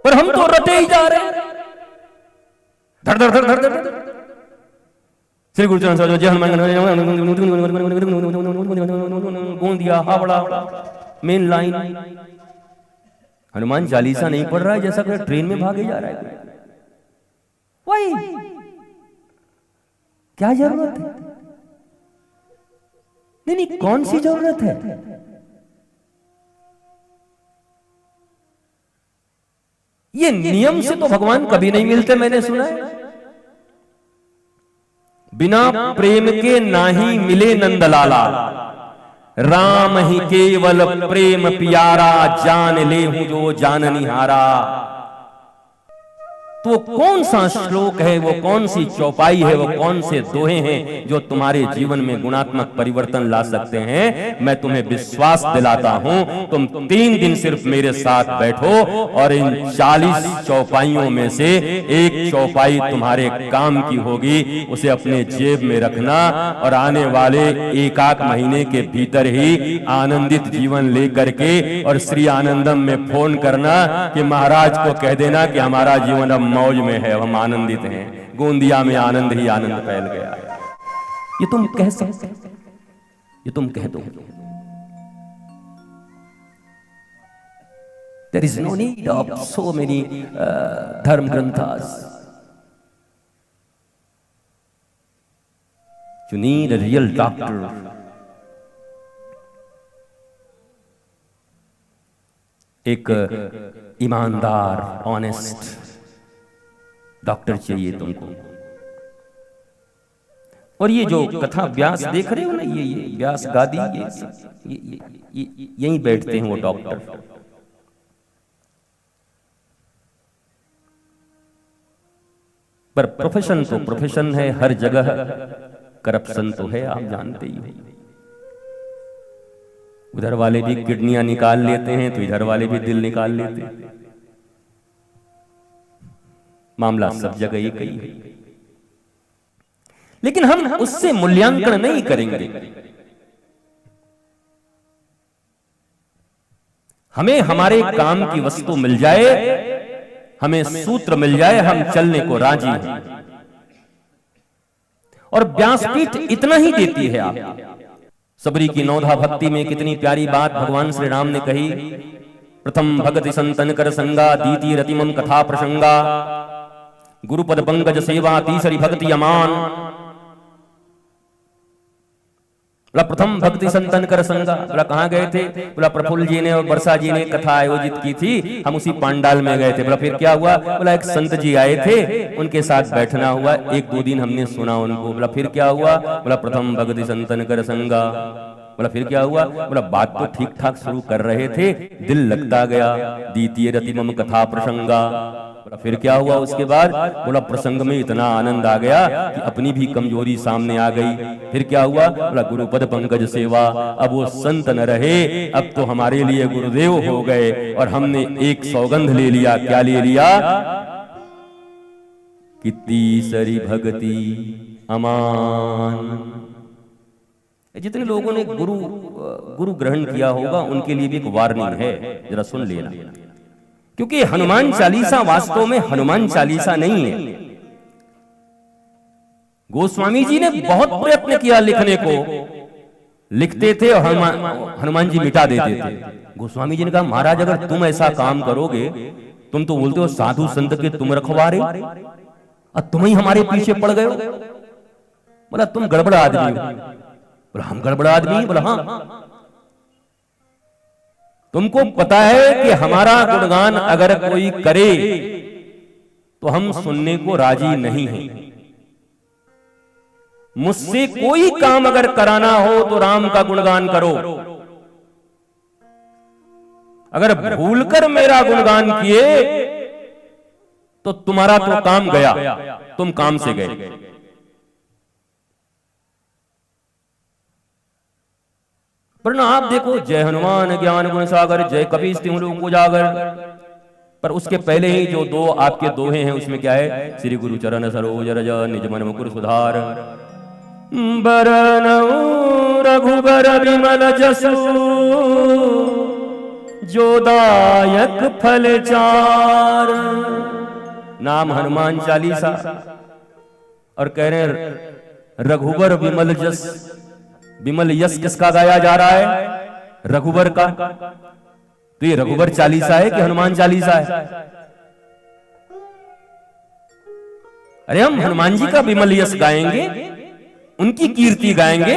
पर हम तो रटे ही जा रहे हैं, धड़ धड़ धड़ धड़ धड़। श्री गुरु चरण साहिब जय हनुमान, गोंदिया हावड़ा मेन लाइन। हनुमान चालीसा नहीं पढ़ रहा है, जैसा कि ट्रेन में भागे जा रहा है। वही क्या जरूरत है? नहीं नहीं, कौन सी जरूरत है? ये नियम से तो भगवान कभी नहीं मिलते, मैंने सुना है। बिना प्रेम के नाही मिले नंदलाला, राम ही केवल प्रेम प्यारा, जान ले हूं जो जाननिहारा। तो कौन सा श्लोक है, वो कौन सी चौपाई है, वो कौन से दोहे हैं जो तुम्हारे जीवन में गुणात्मक परिवर्तन ला सकते हैं? मैं तुम्हें विश्वास दिलाता हूं, तुम 3 दिन सिर्फ मेरे साथ बैठो और इन 40 चौपाइयों में से एक चौपाई तुम्हारे काम की होगी। उसे अपने जेब में रखना और आने वाले 1-8 महीने के भीतर ही आनंदित जीवन लेकर के और श्री आनंदम में फोन करना कि महाराज को कह देना कि हमारा जीवन अब मौज में है, हम आनंदित हैं, गोंदिया में आनंद ही आनंद फैल गया है। ये तुम कह सकते, ये तुम कह दो। There is no need of so many dharma granthas. You need a real doctor. एक ईमानदार, ऑनेस्ट डॉक्टर चाहिए तुमको। और ये जो कथा व्यास देख रहे हो ना, ये व्यास गादी, ये यहीं बैठते हैं वो डॉक्टर। पर प्रोफेशन तो प्रोफेशन है, हर जगह करप्शन तो है, आप जानते ही हो। उधर वाले भी किडनियां निकाल लेते हैं तो इधर वाले भी दिल निकाल लेते हैं। मामला सब जगह एक ही है, लेकिन हम उससे मूल्यांकन नहीं करेंगे। हमें हमारे काम की वस्तु मिल जाए, हमें सूत्र मिल जाए, हम चलने को राजी हैं। और व्यासपीठ इतना ही देती है। आप सबरी की नौधा भक्ति में कितनी प्यारी बात भगवान श्री राम ने कही। प्रथम भगति संतन कर संगा, द्वितीय रतिमम कथा प्रसंगा, गुरुपद पंकज सेवा, तीसरी भक्ति अमान। बोला प्रथम भक्ति संतन कर संगा, बोला कहां गए थे? बोला प्रफुल्ल जी ने और वर्षा जी ने कथा आयोजित की थी, हम उसी पांडाल में गए थे। बोला फिर क्या हुआ? बोला एक संत जी आए थे, उनके साथ बैठना हुआ, 1-2 दिन हमने सुना उनको। बोला फिर क्या हुआ? बोला प्रथम भक्ति संतन कर संगा। बोला फिर क्या हुआ? बोला बात तो ठीक ठाक शुरू कर रहे थे, दिल लगता गया। द्वितीय रतिमम कथा प्रसंगा। बोला फिर क्या हुआ उसके बाद? बोला प्रसंग में इतना आनंद आ गया कि अपनी भी कमजोरी सामने आ गई। फिर क्या हुआ? बोला गुरुपद पंकज सेवा। अब वो संत न रहे, अब तो हमारे लिए गुरुदेव हो गए और हमने एक सौगंध ले लिया। क्या ले लिया? कि तीसरी भक्ति अमान। जितने लोगों ने गुरु ग्रहण किया होगा उनके लिए भी एक वार्निंग है, जरा सुन लेना। क्योंकि हनुमान चालीसा वास्तव में हनुमान चालीसा नहीं है। गोस्वामी जी ने बहुत प्रयत्न किया लिखने को, लिखते थे और हनुमान जी मिटा देते थे। गोस्वामी जी ने कहा महाराज अगर तुम ऐसा काम करोगे, तुम तो बोलते हो साधु संत के तुम रखवारे, और तुम ही हमारे पीछे पड़ गए हो। बोला तुम गड़बड़ आदमी हो। बोला हम गड़बड़ आदमी? बोला हाँ। तुमको पता है कि हमारा गुणगान अगर कोई करे तो हम सुनने को राजी नहीं हैं। मुझसे कोई काम अगर कराना हो तो राम का गुणगान करो। अगर भूलकर मेरा गुणगान किए तो तुम्हारा तो काम गया, तुम काम से गए। वरना आप देखो जय हनुमान ज्ञान गुण सागर, जय कपीस तिहुँ लोक उजागर। पर उसके पहले ही जो 2 आपके दोहे हैं उसमें क्या है? श्री गुरु चरण सरोज रज निज मन मुकुर सुधार, बरनउँ रघुबर विमल जसु, जो दायक फल चार। नाम हनुमान चालीसा, और कह रहे हैं रघुवर विमल जस। विमल यश किसका गाया जा रहा है? रघुवर का। तो ये रघुवर चालीसा है कि हनुमान चालीसा है? अरे हम हनुमान जी का विमल यश गाएंगे, उनकी कीर्ति गाएंगे,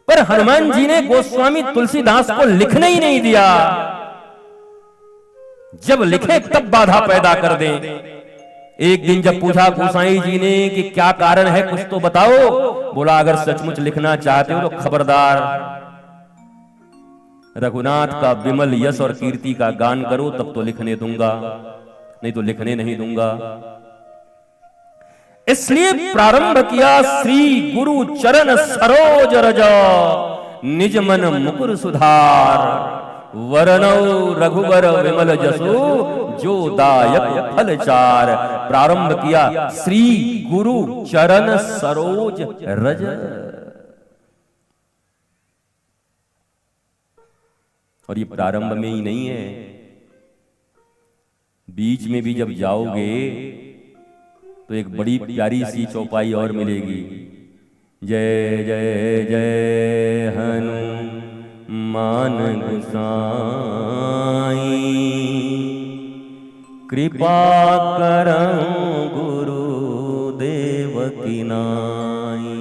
पर हनुमान जी ने गोस्वामी तुलसीदास को लिखने ही नहीं दिया। जब लिखे तब बाधा पैदा कर दें। एक दिन जब पूछा गोसाई जी ने कि क्या कारण है, कुछ तो बताओ। बोला अगर सचमुच लिखना चाहते हो तो खबरदार रघुनाथ का विमल यश और कीर्ति का गान करो, तब तो लिखने दूंगा, नहीं तो लिखने नहीं दूंगा। इसलिए प्रारंभ किया श्री गुरु चरण सरोज रज, निज मन मुकुर सुधार। वरनौ रघुवर विमल जसु, जो दायक फल चार। प्रारंभ किया श्री गुरु चरण सरोज रज। और ये प्रारंभ में ही नहीं है, बीच में भी जब जाओगे तो एक बड़ी प्यारी सी चौपाई और मिलेगी। जय जय जय हनुमान गोसाई, कृपा करहु गुरुदेव की नाई।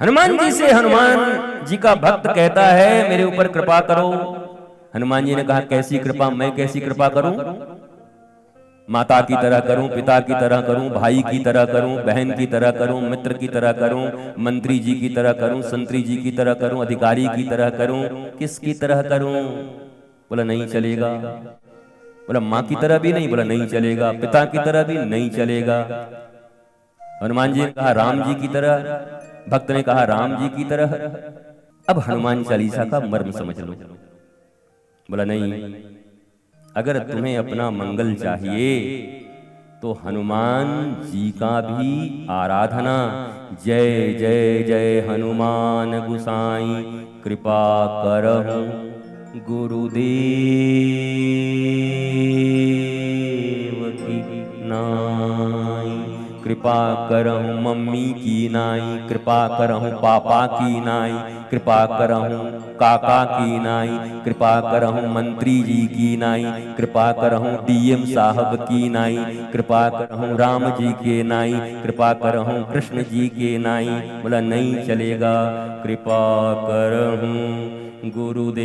हनुमान जी से हनुमान जी का भक्त कहता है मेरे ऊपर कृपा करो। हनुमान जी ने कहा कैसी कृपा? मैं कैसी कृपा करूं? माता की तरह करूं, पिता की तरह करूं, भाई की तरह करूं, बहन की तरह करूं, मित्र की तरह करूं, मंत्री जी की तरह करूं, संतरी जी की तरह करूं, अधिकारी की तरह करूं, किसकी तरह करूं? बोला नहीं चलेगा। बोला माँ की तरह भी नहीं? बोला नहीं चलेगा। पिता की तरह भी नहीं चलेगा। हनुमान जी ने कहा राम जी की तरह। भक्त ने कहा राम जी की तरह। अब हनुमान चालीसा का मर्म समझ लो। बोला नहीं, अगर तुम्हें अपना मंगल चाहिए तो हनुमान जी का भी आराधना। जय जय जय हनुमान गोसाई, कृपा करहु गुरुदेव की नाई। कृपा करहु मम्मी की नाई, कृपा करहु पापा की नाई, कृपा करहु काका की नाई, कृपा करहु मंत्री जी की नाई, कृपा करहु डीएम साहब की नाई, कृपा करहु राम जी के नाई, कृपा करहु कृष्ण जी के नाई। बोला नहीं चलेगा। कृपा करहु गुरुदेव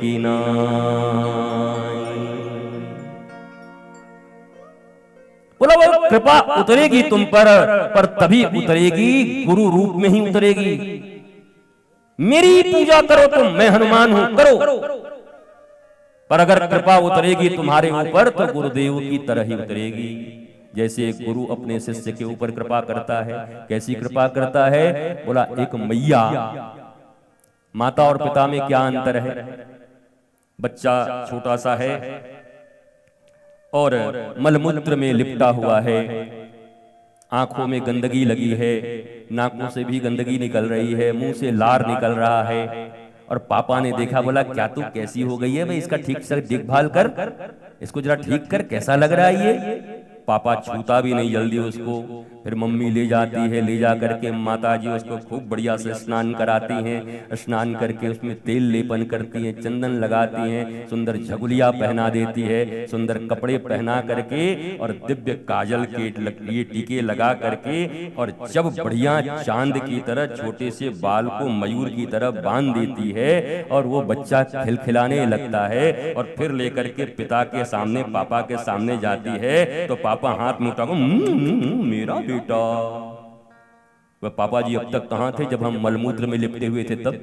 की नाई। बोला वो कृपा उतरेगी तुम पर तभी उतरेगी गुरु रूप में ही उतरेगी। मेरी पूजा करो तुम, मैं हनुमान हूं, करो। पर अगर कृपा उतरेगी तुम्हारे ऊपर तो गुरुदेव की तरह ही उतरेगी। जैसे एक गुरु अपने शिष्य के ऊपर कृपा करता है। कैसी कृपा करता है? बोला एक मैया। माता और पिता में क्या अंतर है? बच्चा छोटा सा है और मलमूत्र में लिपटा हुआ है, आंखों में गंदगी लगी है, नाकों से भी गंदगी निकल रही है, मुंह से लार निकल रहा है। और पापा ने देखा, बोला क्या तू कैसी हो गई है भाई, इसका ठीक से देखभाल कर, इसको जरा ठीक कर, कैसा लग रहा है ये। पापा छूता भी नहीं जल्दी उसको। फिर मम्मी ले जाती है, ले जा करके माता जी उसको खूब बढ़िया से स्नान कराती हैं। स्नान करके उसमें तेल लेपन करती हैं, चंदन लगाती हैं, सुंदर झगुलिया पहना देती है, सुंदर कपड़े पहना करके और दिव्य काजल के लिए टीके लगा करके, और जब बढ़िया चांद की तरह छोटे से बाल को मयूर की तरह बांध देती है और वो बच्चा खिलखिलाने लगता है, और फिर लेकर के पिता के सामने, पापा के सामने जाती है, तो पापा हाथ में उठा मेरा बेटा। वह पापा जी अब तक कहां थे जब हम मलमूत्र में लिपटे हुए थे तब।